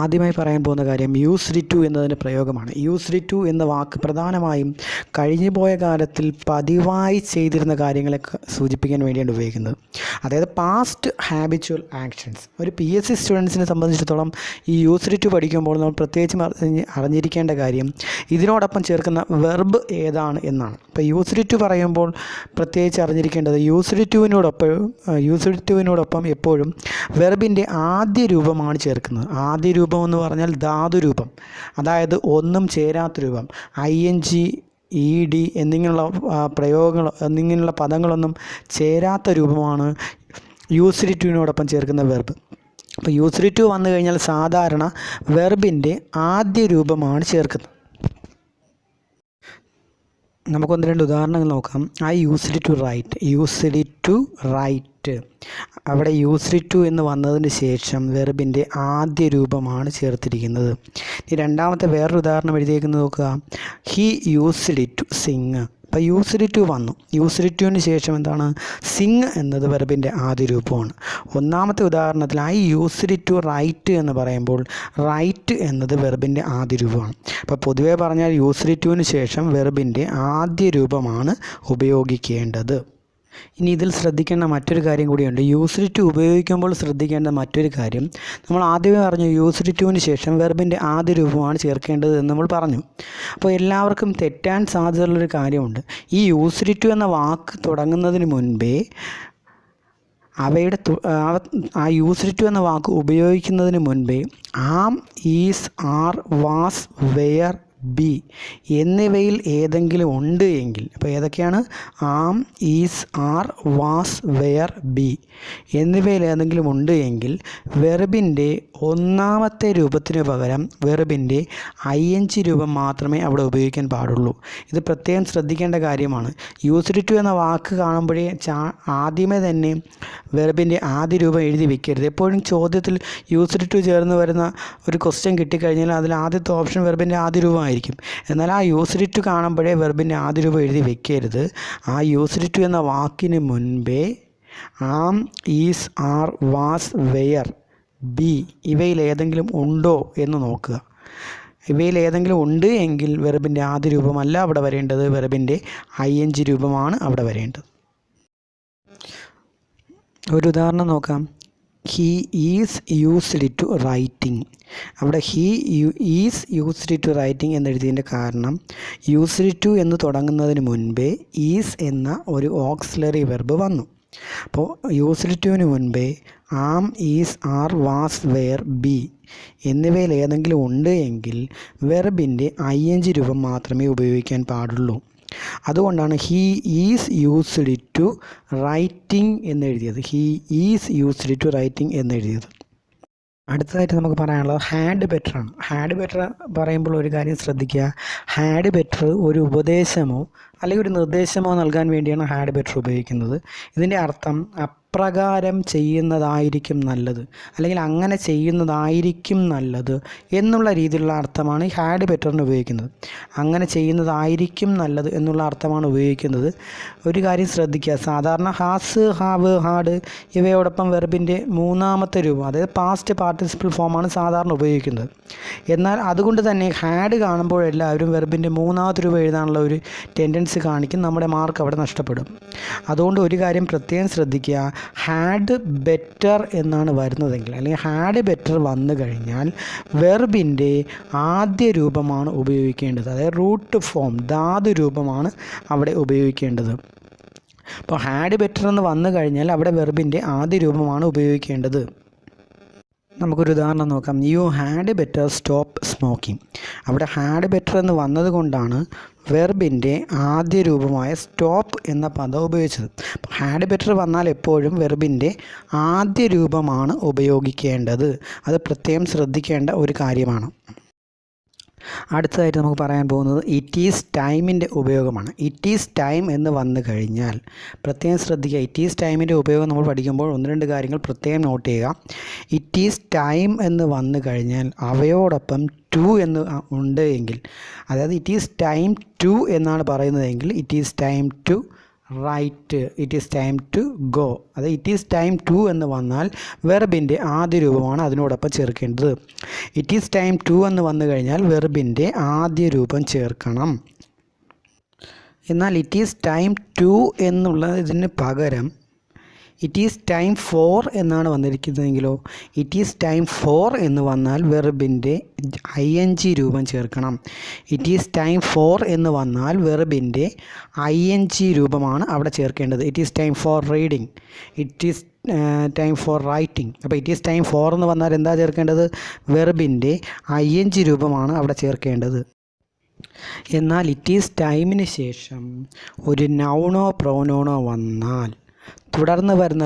ആദ്യമായി പറയാൻ പോകുന്ന കാര്യം യൂസ്ഡ് ടു എന്നതിൻ്റെ പ്രയോഗമാണ്. യൂസ്ഡ് ടു എന്ന വാക്ക് പ്രധാനമായും കഴിഞ്ഞുപോയ കാലത്തിൽ പതിവായി ചെയ്തിരുന്ന കാര്യങ്ങളെ സൂചിപ്പിക്കാൻ വേണ്ടിയാണ് ഉപയോഗിക്കുന്നത്. അതായത് പാസ്റ്റ് ഹാബിച്വൽ ആക്ഷൻസ്. ഒരു PSC സ്റ്റുഡൻസിനെ സംബന്ധിച്ചിടത്തോളം ഈ യൂസ്ഡ് ടു പഠിക്കുമ്പോൾ നമ്മൾ പ്രത്യേകിച്ചും അറിഞ്ഞിരിക്കേണ്ട കാര്യം ഇതിനോടൊപ്പം ചേർക്കുന്ന വെർബ് ഏതാണ് എന്നാണ്. ഇപ്പോൾ യൂസ്ഡ് ടു പറയുമ്പോൾ പ്രത്യേകിച്ച് അറിഞ്ഞിരിക്കേണ്ടത് യൂസ്ഡ് ടുവിനോടൊപ്പം എപ്പോഴും വെർബിൻ്റെ ആദ്യ രൂപമാണ് ചേർക്കുന്നത്. ആദ്യ രൂപം എന്ന് പറഞ്ഞാൽ ധാതുരൂപം, അതായത് ഒന്നും ചേരാത്ത രൂപം. ING, ED എന്നിങ്ങനെയുള്ള എന്നിങ്ങനെയുള്ള പദങ്ങളൊന്നും ചേരാത്ത രൂപമാണ് യൂസ്ഡ് ടുവിനോടൊപ്പം ചേർക്കുന്ന വെർബ്. അപ്പോൾ യൂസ്ഡ് ടു വന്നു കഴിഞ്ഞാൽ സാധാരണ വെർബിൻ്റെ ആദ്യ രൂപമാണ് ചേർക്കുന്നത്. നമുക്കൊന്ന് രണ്ട് ഉദാഹരണങ്ങൾ നോക്കാം. Used to write. അവിടെ യൂസ്ഡ് ടു എന്ന് വന്നതിന് ശേഷം വെർബിൻ്റെ ആദ്യ രൂപമാണ് ചേർത്തിരിക്കുന്നത്. ഈ രണ്ടാമത്തെ വേറൊരു ഉദാഹരണം എഴുതിയേക്കുന്നത് നോക്കുക. He used to sing. അപ്പോൾ യൂസ്ഡ് ടു വന്നു. യൂസ്ഡ് ടുവിന് ശേഷം എന്താണ്? സിങ് എന്നത് വെർബിൻ്റെ ആദ്യ രൂപമാണ്. ഒന്നാമത്തെ ഉദാഹരണത്തിൽ യൂസ്ഡ് ടു റൈറ്റ് എന്ന് പറയുമ്പോൾ റൈറ്റ് എന്നത് വെർബിൻ്റെ ആദ്യ രൂപമാണ്. അപ്പോൾ പൊതുവേ പറഞ്ഞാൽ യൂസ്ഡ് ടുവിന് ശേഷം വെർബിൻ്റെ ആദ്യ രൂപമാണ് ഉപയോഗിക്കേണ്ടത്. ഇനി ഇതിൽ ശ്രദ്ധിക്കേണ്ട മറ്റൊരു കാര്യം കൂടിയുണ്ട്. യൂസ്ഡ് ടു ഉപയോഗിക്കുമ്പോൾ ശ്രദ്ധിക്കേണ്ട മറ്റൊരു കാര്യം, നമ്മൾ ആദ്യമേ പറഞ്ഞു യൂസ്ഡ് ടുവിന് ശേഷം വെർബിൻ്റെ ആദ്യ രൂപമാണ് ചേർക്കേണ്ടത് എന്ന് നമ്മൾ പറഞ്ഞു. അപ്പോൾ എല്ലാവർക്കും തെറ്റാൻ സാധ്യതയുള്ളൊരു കാര്യമുണ്ട്. ഈ യൂസ്ഡ് ടു എന്ന വാക്ക് തുടങ്ങുന്നതിന് മുൻപേ യൂസ്ഡ് ടു എന്ന വാക്ക് ഉപയോഗിക്കുന്നതിന് മുൻപേ am, is, are, was, were, be എന്നിവയിൽ ഏതെങ്കിലും ഉണ്ട് എങ്കിൽ, അപ്പോൾ ഏതൊക്കെയാണ്? Am, is, are, was, were, be എന്നിവയിൽ ഏതെങ്കിലും ഉണ്ട് എങ്കിൽ വെർബിൻ്റെ ഒന്നാമത്തെ രൂപത്തിന് പകരം വെർബിൻ്റെ ING രൂപം മാത്രമേ അവിടെ ഉപയോഗിക്കാൻ പാടുള്ളൂ. ഇത് പ്രത്യേകം ശ്രദ്ധിക്കേണ്ട കാര്യമാണ്. യൂസ്ഡ് ടു എന്ന വാക്ക് കാണുമ്പോഴേ ആദ്യമേ തന്നെ വെർബിൻ്റെ ആദ്യ രൂപം എഴുതി വെക്കരുത്. എപ്പോഴും ചോദ്യത്തിൽ യൂസ്ഡ് ടു ചേർന്ന് വരുന്ന ഒരു ക്വസ്റ്റ്യൻ കിട്ടിക്കഴിഞ്ഞാൽ അതിൽ ആദ്യത്തെ ഓപ്ഷൻ വെർബിൻ്റെ ആദ്യ രൂപമായിരിക്കും. എന്നാൽ യൂസ്ഡ് ടു കാണുമ്പോഴേ വെർബിൻ്റെ ആദ്യ രൂപം എഴുതി വെക്കരുത്. യൂസ്ഡ് ടു എന്ന വാക്കിന് മുൻപേ am, is, are, was, were, be ഇവയിൽ ഏതെങ്കിലും ഉണ്ടോ എന്ന് നോക്കുക. ഇവയിൽ ഏതെങ്കിലും ഉണ്ട് എങ്കിൽ വെർബിൻ്റെ ആദ്യ രൂപമല്ല അവിടെ വരേണ്ടത്, വെർബിൻ്റെ ING രൂപമാണ് അവിടെ വരേണ്ടത്. ഒരു ഉദാഹരണം നോക്കാം. He is used to writing. അവിടെ ഈസ് യൂസ്ഡ് ടു റൈറ്റിംഗ് എന്നെഴുതിയതിൻ്റെ കാരണം യൂസ്ഡ് ടു എന്ന് തുടങ്ങുന്നതിന് മുൻപേ ഈസ് എന്ന ഒരു ഓക്സിലറി വെർബ് വന്നു. അപ്പോൾ യൂസ്ഡ് ടുവിന് മുൻപേ am, is, are, was, were, be എന്നിവയിൽ ഏതെങ്കിലും ഉണ്ട് എങ്കിൽ വെർബിൻ്റെ ING രൂപം മാത്രമേ ഉപയോഗിക്കാൻ പാടുള്ളൂ. അതുകൊണ്ടാണ് he is used to writing എന്നെഴുതിയത്. He is used to writing എന്നെഴുതിയത്. അടുത്തതായിട്ട് നമുക്ക് പറയാനുള്ളത് ഹാഡ് ബെറ്റർ ആണ്. ഹാഡ് ബെറ്റർ പറയുമ്പോൾ ഒരു കാര്യം ശ്രദ്ധിക്കുക. ഹാഡ് ബെറ്റർ ഒരു ഉപദേശമോ അല്ലെങ്കിൽ ഒരു നിർദ്ദേശമോ നൽകാൻ വേണ്ടിയാണ് ഹാഡ് ബെറ്റർ ഉപയോഗിക്കുന്നത്. ഇതിൻ്റെ അർത്ഥം അപ്രകാരം ചെയ്യുന്നതായിരിക്കും നല്ലത്, അല്ലെങ്കിൽ അങ്ങനെ ചെയ്യുന്നതായിരിക്കും നല്ലത് എന്നുള്ള രീതിയിലുള്ള അർത്ഥമാണ് ഈ ഹാഡ് ബെറ്ററിന് ഉപയോഗിക്കുന്നത്. അങ്ങനെ ചെയ്യുന്നതായിരിക്കും നല്ലത് എന്നുള്ള അർത്ഥമാണ് ഉപയോഗിക്കുന്നത്. ഒരു കാര്യം ശ്രദ്ധിക്കുക. സാധാരണ ഹാസ്, ഹാവ്, ഹാഡ് ഇവയോടൊപ്പം വെർബിൻ്റെ മൂന്നാമത്തെ രൂപം, അതായത് പാസ്റ്റ് പാർട്ടിസിപ്പിൾ ഫോമാണ് സാധാരണ ഉപയോഗിക്കുന്നത്. എന്നാൽ അതുകൊണ്ട് തന്നെ ഹാഡ് കാണുമ്പോൾ എല്ലാവരും വെർബിൻ്റെ മൂന്നാമത്തെ രൂപം എഴുതാനുള്ള ഒരു ടെൻഡൻസി കാണിക്കും. നമ്മുടെ മാർക്ക് അവിടെ നഷ്ടപ്പെടും. അതുകൊണ്ട് ഒരു കാര്യം പ്രത്യേകം ശ്രദ്ധിക്കുക. ഹാഡ് ബെറ്റർ എന്നാണ് വരുന്നതെങ്കിൽ, അല്ലെങ്കിൽ ഹാഡ് ബെറ്റർ വന്നു കഴിഞ്ഞാൽ വെർബിൻ്റെ ആദ്യ രൂപമാണ് ഉപയോഗിക്കേണ്ടത്, അതായത് റൂട്ട് ഫോം ധാതു രൂപമാണ് അവിടെ ഉപയോഗിക്കേണ്ടത്. അപ്പോൾ ഹാഡ് ബെറ്റർ എന്ന് വന്നു കഴിഞ്ഞാൽ അവിടെ വെർബിൻ്റെ ആദ്യ രൂപമാണ് ഉപയോഗിക്കേണ്ടത്. നമുക്കൊരു ഉദാഹരണം നോക്കാം. You had better stop smoking. അവിടെ ഹാഡ് ബെറ്റർ എന്ന് വന്നതുകൊണ്ടാണ് വെർബിൻ്റെ ആദ്യ രൂപമായ സ്റ്റോപ്പ് എന്ന പദം ഉപയോഗിച്ചത്. ഹാഡ് ബെറ്റർ വന്നാൽ എപ്പോഴും വെർബിൻ്റെ ആദ്യ രൂപമാണ് ഉപയോഗിക്കേണ്ടത്. അത് പ്രത്യേകം ശ്രദ്ധിക്കേണ്ട ഒരു കാര്യമാണ്. അടുത്തതായിട്ട് നമുക്ക് പറയാൻ പോകുന്നത് ഇറ്റ് ഈസ് ടൈമിൻ്റെ ഉപയോഗമാണ്. ഇറ്റ് ഈസ് ടൈം എന്ന് വന്നു കഴിഞ്ഞാൽ പ്രത്യേകം ശ്രദ്ധിക്കുക. ഇറ്റ് ഈസ് ടൈമിൻ്റെ ഉപയോഗം നമ്മൾ പഠിക്കുമ്പോൾ ഒന്ന് രണ്ട് കാര്യങ്ങൾ പ്രത്യേകം നോട്ട് ചെയ്യുക. ഇറ്റ് ഈസ് ടൈം എന്ന് വന്നു കഴിഞ്ഞാൽ അവയോടൊപ്പം ടു എന്ന് ഉണ്ട് എങ്കിൽ, അതായത് ഇറ്റ് ഈസ് ടൈം ടു എന്നാണ് പറയുന്നതെങ്കിൽ it is time to write, it is time to go. അത് ഇറ്റ് ഈസ് ടൈം ടു എന്ന് വന്നാൽ വെർബിൻ്റെ ആദ്യ രൂപമാണ് അതിനോടൊപ്പം ചേർക്കേണ്ടത്. ഇറ്റ് ഈസ് ടൈം ടു എന്ന് വന്നു കഴിഞ്ഞാൽ വെർബിൻ്റെ ആദ്യ രൂപം ചേർക്കണം. എന്നാൽ ഇറ്റ് ഈസ് ടൈം ടു എന്നുള്ളതിന് പകരം ഇറ്റ് ഈസ് ടൈം ഫോർ എന്നാണ് വന്നിരിക്കുന്നതെങ്കിലോ, ഇറ്റ് ഈസ് ടൈം ഫോർ എന്ന് വന്നാൽ വെർബിൻ്റെ ING രൂപം ചേർക്കണം. ഇറ്റ് ഈസ് ടൈം ഫോർ എന്ന് വന്നാൽ വെർബിൻ്റെ ING രൂപമാണ് അവിടെ ചേർക്കേണ്ടത്. It is time for reading, it is time for writing. അപ്പോൾ ഇറ്റ് ഈസ് ടൈം ഫോർ എന്ന് വന്നാൽ എന്താ ചേർക്കേണ്ടത്? വെർബിൻ്റെ ING രൂപമാണ് അവിടെ ചേർക്കേണ്ടത്. എന്നാൽ ഇറ്റ് ഈസ് ടൈമിന് ശേഷം ഒരു നൗണോ പ്രൊനൗണോ വന്നാൽ തുടർന്ന് വരുന്ന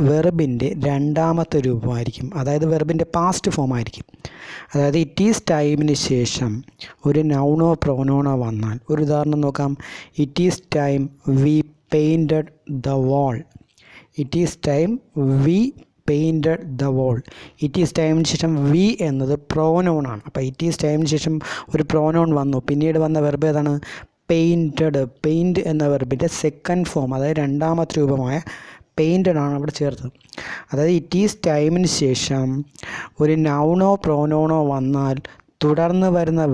വെർബിൻ്റെ രണ്ടാമത്തെ രൂപമായിരിക്കും, അതായത് വെർബിൻ്റെ പാസ്റ്റ് ഫോം ആയിരിക്കും. അതായത് ഇറ്റ് ഈസ് ടൈമിന് ശേഷം ഒരു നൗണോ പ്രൊനൗണോ വന്നാൽ, ഒരു ഉദാഹരണം നോക്കാം. It is time we painted the wall. It is time we painted the wall. It is ടൈമിന് ശേഷം വി എന്നത് പ്രോനൗൺ ആണ്. അപ്പോൾ ഇറ്റ് ഈസ് ടൈമിന് ശേഷം ഒരു പ്രോനൗൺ വന്നു, പിന്നീട് വന്ന വെർബ് ഏതാണ്? പെയിൻറ്റഡ്. പെയിൻറ്റ് എന്ന വെർബിൻ്റെ സെക്കൻഡ് ഫോം, അതായത് രണ്ടാമത്തെ രൂപമായ പെയിൻറ്റഡ് ആണ് അവിടെ ചേർത്തത്. അതായത് ഇറ്റ് ഈസ് ടൈമിന് ശേഷം ഒരു നൗണോ പ്രോനൗണോ വന്നാൽ തുടർന്ന് വരുന്ന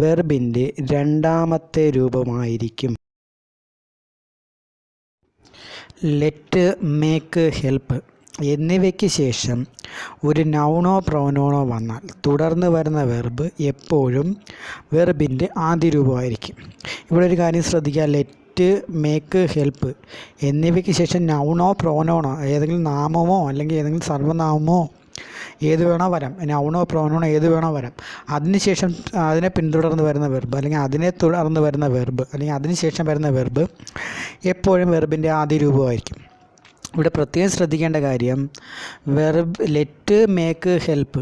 വെർബിൻ്റെ രണ്ടാമത്തെ രൂപമായിരിക്കും. ലെറ്റ്, മേക്ക്, ഹെൽപ്പ് എന്നിവയ്ക്ക് ശേഷം ഒരു നൗണോ പ്രോനൗണോ വന്നാൽ തുടർന്ന് വരുന്ന വെർബ് എപ്പോഴും വെർബിൻ്റെ ആദ്യ രൂപമായിരിക്കും. ഇവിടെ ഒരു കാര്യം ശ്രദ്ധിക്കുക. ലെറ്റ്, മേക്ക്, ഹെൽപ്പ് എന്നിവയ്ക്ക് ശേഷം നൗണോ പ്രോനൗണോ, ഏതെങ്കിലും നാമമോ അല്ലെങ്കിൽ ഏതെങ്കിലും സർവ്വനാമമോ ഏത് വേണോ വരാം, നൗണോ പ്രോനൗണോ ഏത് വേണോ വരാം. അതിനുശേഷം അതിനെ പിന്തുടർന്ന് വരുന്ന വെർബ് അല്ലെങ്കിൽ അതിനെ തുടർന്ന് വരുന്ന വെർബ് അല്ലെങ്കിൽ അതിനുശേഷം വരുന്ന വെർബ് എപ്പോഴും വെർബിൻ്റെ ആദ്യ രൂപമായിരിക്കും. ഇവിടെ പ്രത്യേകം ശ്രദ്ധിക്കേണ്ട കാര്യം, വെർബ് ലെറ്റ്, മേക്ക്, ഹെൽപ്പ്,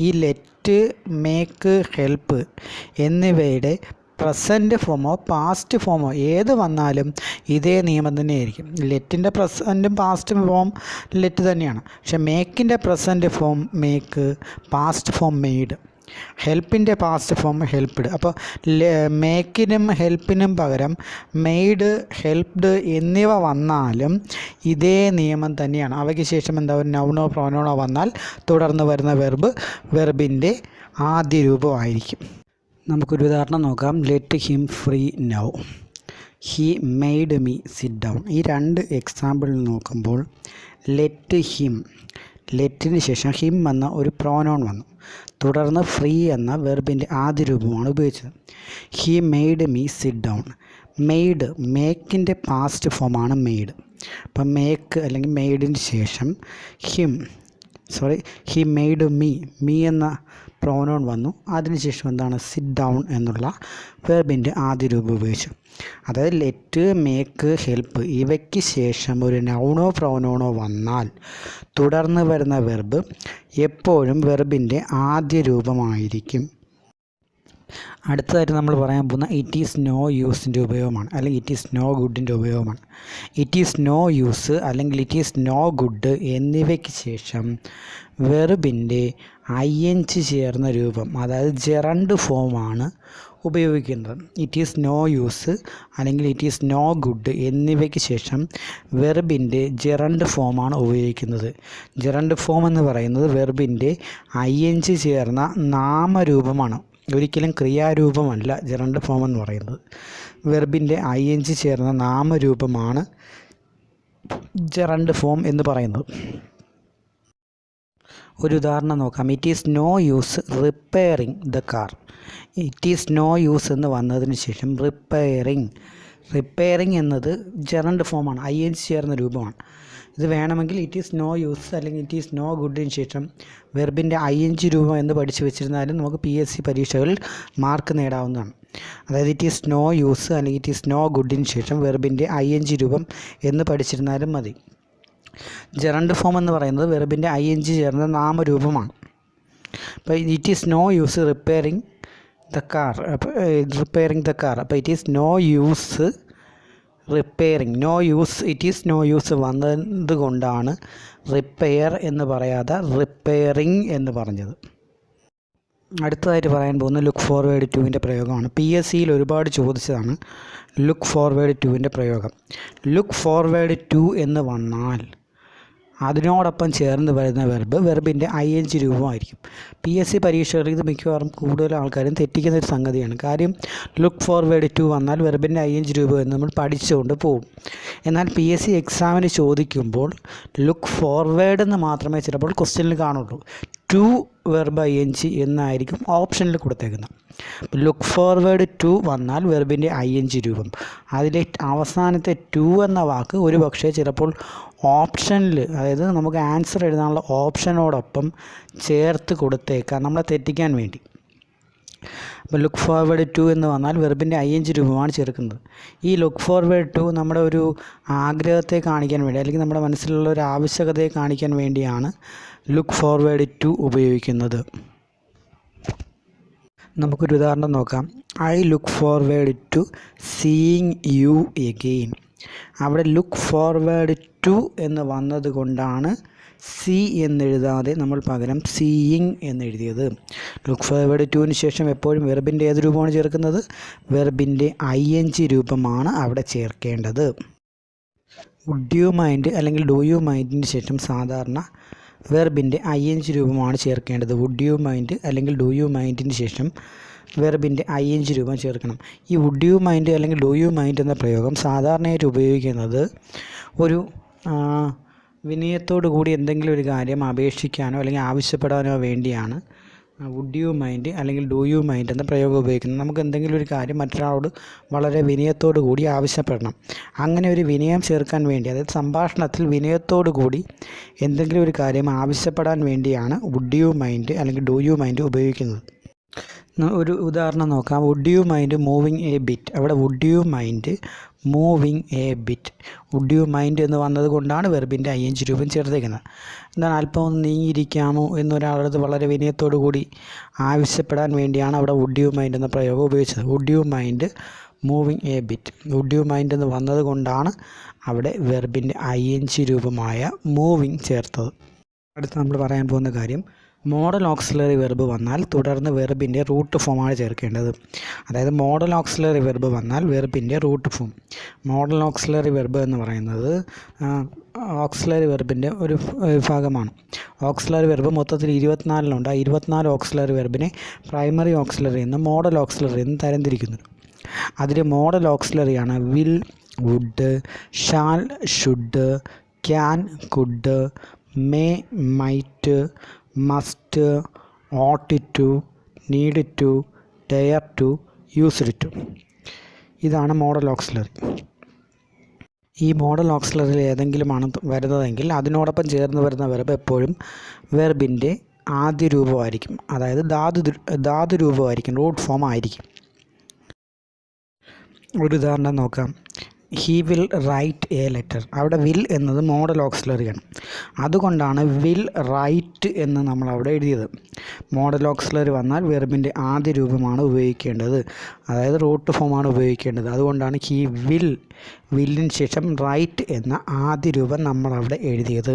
ഈ ലെറ്റ്, മേക്ക്, ഹെൽപ്പ് എന്നിവയുടെ പ്രസൻറ്റ് ഫോമോ പാസ്റ്റ് ഫോമോ ഏത് വന്നാലും ഇതേ നിയമം തന്നെയായിരിക്കും. ലെറ്റിൻ്റെ പ്രസൻറ്റും പാസ്റ്റ് ഫോം ലെറ്റ് തന്നെയാണ്. പക്ഷേ മേക്കിൻ്റെ present form make, past form made, ഹെൽപ്പിൻ്റെ പാസ്റ്റ് ഫോം ഹെൽപ്ഡ്. അപ്പോൾ മേക്കിനും ഹെൽപ്പിനും പകരം മെയ്ഡ്, ഹെൽപ്ഡ് എന്നിവ വന്നാലും ഇതേ നിയമം തന്നെയാണ്. അവയ്ക്ക് ശേഷം എന്താ, ഒരു നൗണോ പ്രോനൗണോ വന്നാൽ തുടർന്ന് വരുന്ന വെർബിൻ്റെ ആദ്യ രൂപമായിരിക്കും. നമുക്കൊരു ഉദാഹരണം നോക്കാം. Let him free now, he made me sit down. ഈ രണ്ട് എക്സാമ്പിളിൽ നോക്കുമ്പോൾ ലെറ്റ് ഹിം, ലെറ്റിന് ശേഷം ഹിം എന്ന ഒരു പ്രോനൗൺ വന്നു, തുടർന്ന് ഫ്രീ എന്ന വെർബിൻ്റെ ആദ്യ രൂപമാണ് ഉപയോഗിച്ചത്. He made me sit down. Made, മേക്കിൻ്റെ പാസ്റ്റ് ഫോമാണ് മെയ്ഡ്. അപ്പം മേക്ക് അല്ലെങ്കിൽ മെയ്ഡിന് ശേഷം ഹി മെയ്ഡ് മീ എന്ന പ്രോനൗൺ വന്നു. അതിനുശേഷം എന്താണ്? സിറ്റ് ഡൗൺ എന്നുള്ള വെർബിൻ്റെ ആദ്യ രൂപം ഉപയോഗിച്ചു. അതായത് ലെറ്റ്, മേക്ക്, ഹെൽപ്പ് ഇവയ്ക്ക് ശേഷം ഒരു നൗണോ പ്രോനൗണോ വന്നാൽ തുടർന്ന് വരുന്ന വെർബ് എപ്പോഴും വെർബിൻ്റെ ആദ്യ രൂപമായിരിക്കും. അടുത്തതായിട്ട് നമ്മൾ പറയാൻ പോകുന്ന ഇറ്റ് ഈസ് നോ യൂസിൻ്റെ ഉപയോഗമാണ്, അല്ലെങ്കിൽ ഇറ്റ് ഈസ് നോ ഗുഡിൻ്റെ ഉപയോഗമാണ്. ഇറ്റ് ഈസ് നോ യൂസ് അല്ലെങ്കിൽ ഇറ്റ് ഈസ് നോ ഗുഡ് എന്നിവയ്ക്ക് ശേഷം വെർബിൻ്റെ ING ചേർന്ന രൂപം, അതായത് ജെറണ്ട് ഫോമാണ് ഉപയോഗിക്കുന്നത്. ഇറ്റ് ഈസ് നോ യൂസ് അല്ലെങ്കിൽ ഇറ്റ് ഈസ് നോ ഗുഡ് എന്നിവയ്ക്ക് ശേഷം വെർബിൻ്റെ ജെറണ്ട് ഫോമാണ് ഉപയോഗിക്കുന്നത്. ജെറണ്ട് ഫോം എന്ന് പറയുന്നത് വെർബിൻ്റെ ING ചേർന്ന നാമരൂപമാണ്, ഒരിക്കലും ക്രിയാരൂപമല്ല. ജെറണ്ട് ഫോം എന്ന് പറയുന്നത് വെർബിൻ്റെ ING ചേർന്ന നാമരൂപമാണ് ജെറണ്ട് ഫോം എന്ന് പറയുന്നത്. ഒരു ഉദാഹരണം നോക്കാം. It is no use repairing the car. It is no use എന്ന് വന്നതിന് ശേഷം റിപ്പയറിങ് എന്നത് ജെറണ്ട് ഫോമാണ്, ING ചേർന്ന രൂപമാണ്. ഇത് വേണമെങ്കിൽ ഇറ്റ് ഈസ് നോ യൂസ് അല്ലെങ്കിൽ ഇറ്റ് ഈസ് നോ ഗുഡിന് ശേഷം വെർബിൻ്റെ ING രൂപം എന്ന് പഠിച്ചു വെച്ചിരുന്നാലും നമുക്ക് PSC പരീക്ഷകളിൽ മാർക്ക് നേടാവുന്നതാണ്. അതായത് ഇറ്റ് ഈസ് നോ യൂസ് അല്ലെങ്കിൽ ഇറ്റ് ഈസ് നോ ഗുഡിന് ശേഷം വെർബിൻ്റെ ING രൂപം എന്ന് പഠിച്ചിരുന്നാലും മതി. ജെറണ്ട് ഫോം എന്ന് പറയുന്നത് വെർബിൻ്റെ ING ചേർന്ന നാമരൂപമാണ്. അപ്പോൾ it is no use repairing the car, അപ്പോൾ it is no use repairing, it is no use വന്നത് കൊണ്ടാണ് റിപ്പയർ എന്ന് പറയാതെ റിപ്പയറിങ് എന്ന് പറഞ്ഞത്. അടുത്തതായിട്ട് പറയാൻ പോകുന്നത് ലുക്ക് ഫോർവേഡ് ടുവിൻ്റെ പ്രയോഗമാണ്. PSCയിൽ ഒരുപാട് ചോദിച്ചതാണ് ലുക്ക് ഫോർവേഡ് ടുവിൻ്റെ പ്രയോഗം. ലുക്ക് ഫോർവേഡ് ടു എന്ന് വന്നാൽ അതിനോടൊപ്പം ചേർന്ന് വരുന്ന വെർബിൻ്റെ ING രൂപമായിരിക്കും. PSC പരീക്ഷകളിൽ ഇത് മിക്കവാറും കൂടുതൽ ആൾക്കാരും തെറ്റിക്കുന്ന ഒരു സംഗതിയാണ്. കാര്യം ലുക്ക് ഫോർവേഡ് ടു വന്നാൽ വെർബിൻ്റെ ING രൂപം എന്ന് നമ്മൾ പഠിച്ചുകൊണ്ട് പോകും. എന്നാൽ PSC എക്സാമിന് ചോദിക്കുമ്പോൾ ലുക്ക് ഫോർവേഡ് എന്ന് മാത്രമേ ചിലപ്പോൾ ക്വസ്റ്റ്യനിൽ കാണുള്ളൂ. ടു വെർബ് ING എന്നായിരിക്കും ഓപ്ഷനിൽ കൊടുത്തേക്കുന്നത്. ലുക്ക് ഫോർവേഡ് ടു വന്നാൽ വെർബിൻ്റെ ING രൂപം. അതിലെ അവസാനത്തെ ടു എന്ന വാക്ക് ഒരു പക്ഷേ ചിലപ്പോൾ ഓപ്ഷനിൽ, അതായത് നമുക്ക് ആൻസർ എഴുതാനുള്ള ഓപ്ഷനോടൊപ്പം ചേർത്ത് കൊടുത്തേക്കാം നമ്മളെ തെറ്റിക്കാൻ വേണ്ടി. അപ്പോൾ ലുക്ക് ഫോർവേഡ് ടു എന്ന് വന്നാൽ വെർബിൻ്റെ ING രൂപമാണ് ചേർക്കുന്നത്. ഈ ലുക്ക് ഫോർവേഡ് ടു നമ്മുടെ ഒരു ആഗ്രഹത്തെ കാണിക്കാൻ വേണ്ടി, അല്ലെങ്കിൽ നമ്മുടെ മനസ്സിലുള്ള ഒരു ആവശ്യകതയെ കാണിക്കാൻ വേണ്ടിയാണ് ലുക്ക് ഫോർവേഡ് ടു ഉപയോഗിക്കുന്നത്. നമുക്കൊരു ഉദാഹരണം നോക്കാം. I look forward to seeing you again. അവിടെ ലുക്ക് ഫോർവേഡ് ടു എന്ന് വന്നത് കൊണ്ടാണ് സി എന്നെഴുതാതെ നമ്മൾ പകരം സീയിങ് എന്നെഴുതിയത്. ലുക്ക് ഫോർവേഡ് ടുവിന് ശേഷം എപ്പോഴും വെർബിൻ്റെ ഏത് രൂപമാണ് ചേർക്കുന്നത്? വെർബിൻ്റെ ING രൂപമാണ് അവിടെ ചേർക്കേണ്ടത്. വുഡ് യു മൈൻഡ് അല്ലെങ്കിൽ ഡു യു മൈൻഡിന് ശേഷം സാധാരണ വെർബിൻ്റെ ING രൂപമാണ് ചേർക്കേണ്ടത്. വുഡ് യു മൈൻഡ് അല്ലെങ്കിൽ ഡു യു മൈൻഡിന് ശേഷം വെർബിൻ്റെ ING രൂപം ചേർക്കണം. ഈ വുഡ് യു മൈൻഡ് അല്ലെങ്കിൽ ഡു യു മൈൻഡ് എന്ന പ്രയോഗം സാധാരണയായിട്ട് ഉപയോഗിക്കുന്നത് ഒരു വിനയത്തോടു കൂടി എന്തെങ്കിലും ഒരു കാര്യം അപേക്ഷിക്കാനോ അല്ലെങ്കിൽ ആവശ്യപ്പെടാനോ വേണ്ടിയാണ് വുഡ് യു മൈൻഡ് അല്ലെങ്കിൽ ഡു യു മൈൻഡ് എന്ന പ്രയോഗം ഉപയോഗിക്കുന്നത്. നമുക്ക് എന്തെങ്കിലും ഒരു കാര്യം മറ്റൊരാളോട് വളരെ വിനയത്തോടു കൂടി ആവശ്യപ്പെടണം. അങ്ങനെ ഒരു വിനയം ചേർക്കാൻ വേണ്ടി, അതായത് സംഭാഷണത്തിൽ വിനയത്തോടു കൂടി എന്തെങ്കിലും ഒരു കാര്യം ആവശ്യപ്പെടാൻ വേണ്ടിയാണ് വുഡ് യു മൈൻഡ് അല്ലെങ്കിൽ ഡു യു മൈൻഡ് ഉപയോഗിക്കുന്നത്. ഒരു ഉദാഹരണം നോക്കാം. Would you mind moving a bit. അവിടെ would you mind moving a bit. Would you mind എന്ന് വന്നത് കൊണ്ടാണ് വെർബിൻ്റെ ING രൂപം ചേർത്തേക്കുന്നത്. എന്താണ് അല്പം ഒന്ന് നീങ്ങിയിരിക്കാമോ എന്നൊരാളത് വളരെ വിനയത്തോടു കൂടി ആവശ്യപ്പെടാൻ വേണ്ടിയാണ് അവിടെ വുഡ് യു മൈൻഡ് എന്ന പ്രയോഗം ഉപയോഗിച്ചത്. Would you mind moving a bit. Would you mind എന്ന് വന്നത് കൊണ്ടാണ് അവിടെ വെർബിൻ്റെ ING രൂപമായ മൂവിങ് ചേർത്തത്. അടുത്ത് നമ്മൾ പറയാൻ പോകുന്ന കാര്യം, മോഡൽ ഓക്സിലറി വെർബ് വന്നാൽ തുടർന്ന് വെർബിൻ്റെ റൂട്ട് ഫോമാണ് ചേർക്കേണ്ടത്. അതായത് മോഡൽ ഓക്സിലറി വെർബ് വന്നാൽ വെർബിൻ്റെ root form. Modal auxiliary verb എന്ന് പറയുന്നത് ഓക്സിലറി വെർബിൻ്റെ ഒരു വിഭാഗമാണ്. ഓക്സിലറി വെർബ് മൊത്തത്തിൽ 24 ആ 24 ഓക്സിലറി വെർബിനെ പ്രൈമറി ഓക്സിലറി എന്നും മോഡൽ ഓക്സിലറി എന്നും തരംതിരിക്കുന്നു. അതിൽ മോഡൽ ഓക്സിലറിയാണ് will, would, shall, should, can, could, may, might, must, ought to, need to, dare to, used to. ഇതാണ് മോഡൽ ഓക്സിലറി. ഈ മോഡൽ ഓക്സിലറിയിൽ ഏതെങ്കിലുമാണ് വരുന്നതെങ്കിൽ അതിനോടൊപ്പം ചേർന്ന് വരുന്ന വെർബ് എപ്പോഴും വെർബിൻ്റെ ആദ്യ രൂപമായിരിക്കും, അതായത് ധാതു രൂപമായിരിക്കും, റൂട്ട് ഫോം ആയിരിക്കും. ഒരു ഉദാഹരണം നോക്കാം. He will write a letter. അവിടെ വിൽ എന്നത് മോഡൽ ഓക്സിലറിയാണ്, അതുകൊണ്ടാണ് വിൽ റൈറ്റ് എന്ന് നമ്മൾ അവിടെ എഴുതിയത്. മോഡൽ ഓക്സിലറി വന്നാൽ വെർബിൻ്റെ ആദ്യ രൂപമാണ് ഉപയോഗിക്കേണ്ടത്, അതായത് റൂട്ട് ഫോമാണ് ഉപയോഗിക്കേണ്ടത്. അതുകൊണ്ടാണ് ഹി വില്ലിന് ശേഷം റൈറ്റ് എന്ന ആദ്യ രൂപം നമ്മൾ അവിടെ എഴുതിയത്.